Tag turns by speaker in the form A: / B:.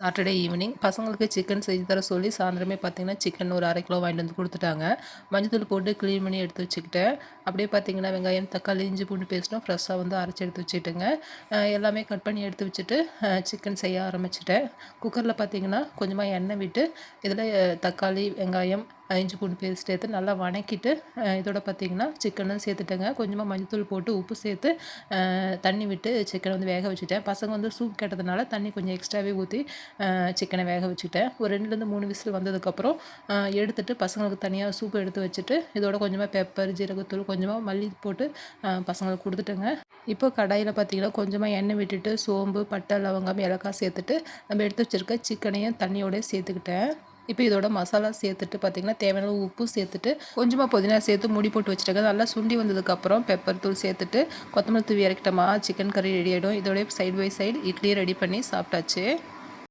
A: Saturday evening பசங்களுக்கு chicken செஞ்சு தர சொல்லி சாயந்தரமே பார்த்தீங்கன்னா சிக்கன் ஒரு 1/2 கிலோ வாங்கிட்டு வந்து கொடுத்துட்டாங்க. மஞ்சத்தூள் போட்டு க்ளீன் பண்ணி எடுத்து வச்சுக்கிட்டேன். அப்படியே பார்த்தீங்கன்னா வெங்காயம், தக்காளி, இஞ்சி பூண்டு பேஸ்ட்டும் ஃப்ரெஷ்ஷாக வந்து அரைச்சி எடுத்து வச்சுட்டுங்க. எல்லாமே கட் பண்ணி எடுத்து வச்சுட்டு சிக்கன் செய்ய ஆரம்பிச்சிட்டேன். குக்கரில் பார்த்தீங்கன்னா கொஞ்சமாக எண்ணெய் விட்டு இதில் தக்காளி, வெங்காயம், இஞ்சி பூண்டு பேஸ்ட் சேர்த்து நல்லா வணக்கிட்டு இதோட பார்த்தீங்கன்னா சிக்கனும் சேர்த்துட்டேங்க. கொஞ்சமாக மஞ்சத்தூள் போட்டு உப்பு சேர்த்து தண்ணி விட்டு சிக்கனை வந்து வேக வச்சுட்டேன். பசங்க வந்து சூப் கேட்டதுனால தண்ணி கொஞ்சம் எக்ஸ்ட்ராவே ஊற்றி சிக்கனை வேக வச்சுக்கிட்டேன். ஒரு 2லேருந்து 3 விசில் வந்ததுக்கப்புறம் எடுத்துட்டு பசங்களுக்கு தனியாக சூப்பு எடுத்து வச்சுட்டு இதோட கொஞ்சமாக பெப்பர், ஜீரகத்தூள், கொஞ்சமாக மல்லி போட்டு பசங்களுக்கு கொடுத்துட்டேங்க. இப்போ கடாயில் பார்த்தீங்கன்னா கொஞ்சமாக எண்ணெய் விட்டுட்டு சோம்பு, பட்டை, லவங்கம், ஏலக்காய் சேர்த்துட்டு நம்ம எடுத்து வச்சுருக்க சிக்கனையும் தண்ணியோட சேர்த்துக்கிட்டேன். இப்போ இதோட மசாலா சேர்த்துட்டு பார்த்தீங்கன்னா தேவையான உப்பு சேர்த்துட்டு கொஞ்சமாக புதினா சேர்த்து மூடி போட்டு வச்சுட்டேங்க. நல்லா சுண்டி வந்ததுக்கப்புறம் பெப்பர் தூள் சேர்த்துட்டு கொத்தமல்லி தூவி இறக்கிட்டோமா சிக்கன் கறி ரெடி ஆகிடும். இதோடய சைடு பை சைடு இட்லியும் ரெடி பண்ணி சாப்பிட்டாச்சு.